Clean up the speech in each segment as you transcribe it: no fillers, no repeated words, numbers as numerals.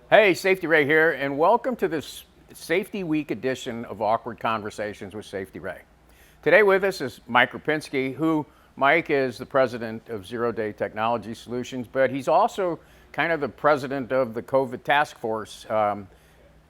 Hey, Safety Ray here, and welcome to this Safety Week edition of Awkward Conversations with Safety Ray. Today with us is Mike Rapinski, who, Mike is the president of Zero Day Technology Solutions, but he's also kind of the president of the COVID task force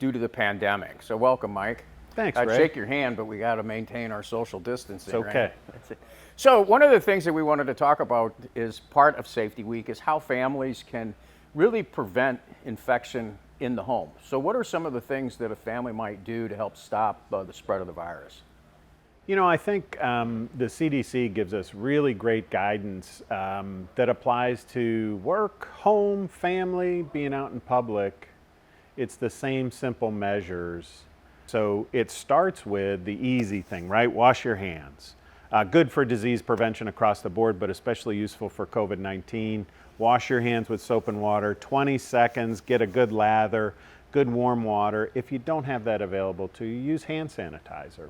due to the pandemic. So welcome, Mike. Thanks, I'd Ray. shake your hand, but we got to maintain our social distancing. It's okay. Right? So one of the things that we wanted to talk about is part of Safety Week is how families can really prevent infection in the home. So what are some of the things that a family might do to help stop the spread of the virus? You know, I think the CDC gives us really great guidance that applies to work, home, family, being out in public. It's the same simple measures. So it starts with the easy thing, right? Wash your hands. Good for disease prevention across the board, but especially useful for COVID-19. Wash your hands with soap and water, 20 seconds, get a good lather, good warm water. If you don't have that available to you, use hand sanitizer.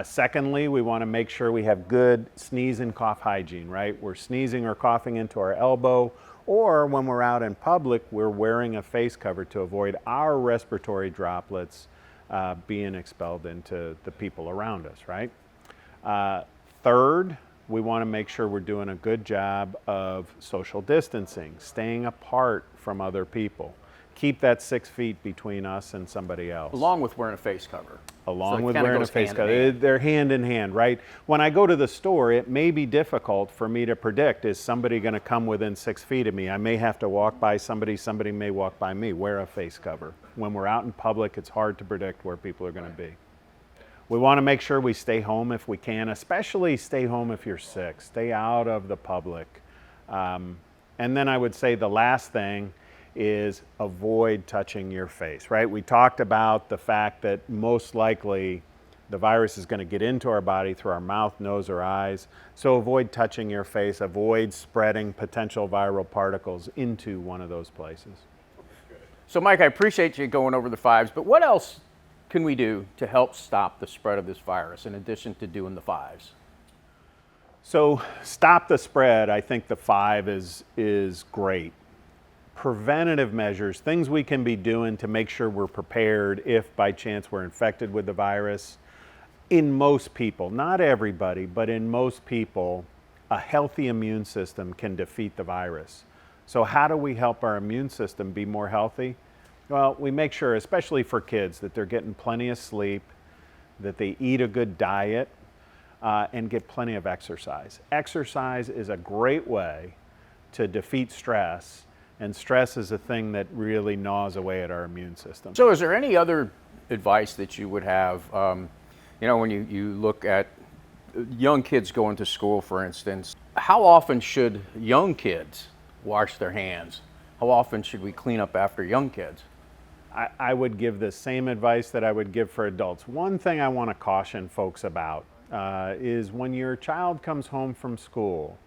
Secondly, we want to make sure we have good sneeze and cough hygiene, right? We're sneezing or coughing into our elbow, or when we're out in public, we're wearing a face cover to avoid our respiratory droplets being expelled into the people around us, right? Third, we want to make sure we're doing a good job of social distancing, staying apart from other people. Keep that 6 feet between us and somebody else. Along with wearing a face cover. Along So with it kinda wearing a goes face hand in cover. hand. They're hand in hand, right? When I go to the store, it may be difficult for me to predict, is somebody going to come within 6 feet of me? I may have to walk by somebody may walk by me. Wear a face cover. When we're out in public, it's hard to predict where people are going to be. We want to make sure we stay home if we can, especially stay home if you're sick. Stay out of the public. And then I would say the last thing is avoid touching your face, right? We talked about the fact that most likely the virus is going to get into our body through our mouth, nose, or eyes. So avoid touching your face, avoid spreading potential viral particles into one of those places. So Mike, I appreciate you going over the fives, but what else can we do to help stop the spread of this virus in addition to doing the fives? So stop the spread, I think the 5 is great. Preventative measures, things we can be doing to make sure we're prepared if by chance we're infected with the virus. In most people, not everybody, but in most people, a healthy immune system can defeat the virus. So how do we help our immune system be more healthy? Well, we make sure, especially for kids, that they're getting plenty of sleep, that they eat a good diet, and get plenty of exercise. Exercise is a great way to defeat stress, and stress is a thing that really gnaws away at our immune system. So is there any other advice that you would have, when you look at young kids going to school, for instance, how often should young kids wash their hands? How often should we clean up after young kids? I would give the same advice that I would give for adults. One thing I want to caution folks about is when your child comes home from school,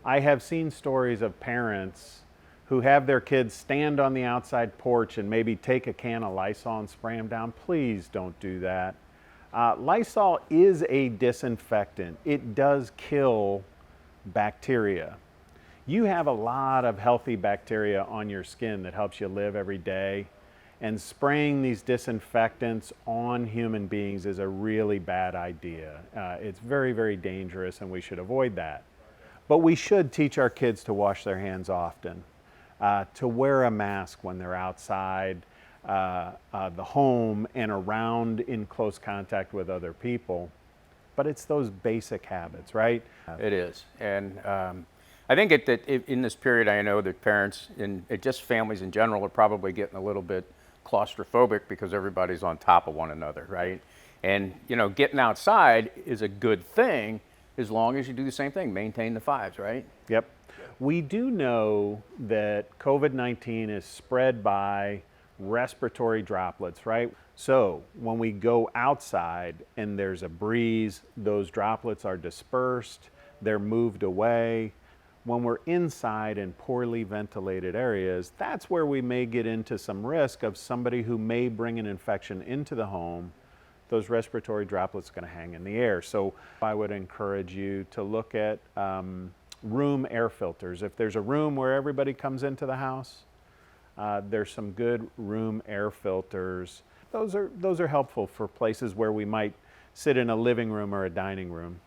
I have seen stories of parents who have their kids stand on the outside porch and maybe take a can of Lysol and spray them down. Please don't do that. Lysol is a disinfectant. It does kill bacteria. You have a lot of healthy bacteria on your skin that helps you live every day. And spraying these disinfectants on human beings is a really bad idea. It's very, very dangerous, and we should avoid that. But we should teach our kids to wash their hands often, to wear a mask when they're outside the home and around in close contact with other people. But it's those basic habits, right? It is. And I think in this period, I know that parents and just families in general are probably getting a little bit claustrophobic because everybody's on top of one another, right? And, getting outside is a good thing as long as you do the same thing, maintain the 5s, right? Yep. We do know that COVID-19 is spread by respiratory droplets, right? So when we go outside and there's a breeze, those droplets are dispersed, they're moved away. When we're inside in poorly ventilated areas, that's where we may get into some risk of somebody who may bring an infection into the home. Those respiratory droplets are going to hang in the air. So I would encourage you to look at room air filters. If there's a room where everybody comes into the house, There's some good room air filters. Those are helpful for places where we might sit in a living room or a dining room.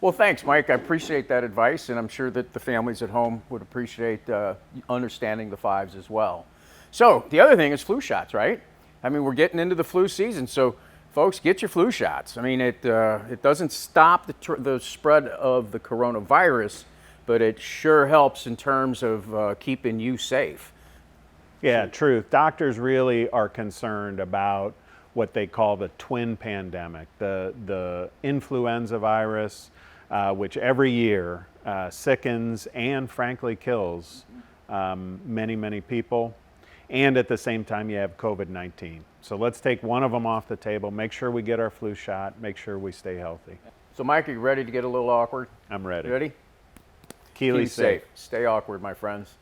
Well, thanks, Mike. I appreciate that advice, and I'm sure that the families at home would appreciate understanding the fives as well. So the other thing is flu shots, right? I mean, we're getting into the flu season, so folks, get your flu shots. I mean, it doesn't stop the spread of the coronavirus, but it sure helps in terms of keeping you safe. Yeah, truth. Doctors really are concerned about what they call the twin pandemic, the influenza virus, which every year sickens and frankly kills many, many people. And at the same time, you have COVID-19. So let's take one of them off the table, make sure we get our flu shot, make sure we stay healthy. So Mike, are you ready to get a little awkward? I'm ready. You ready? Keely Keep safe. Stay awkward, my friends.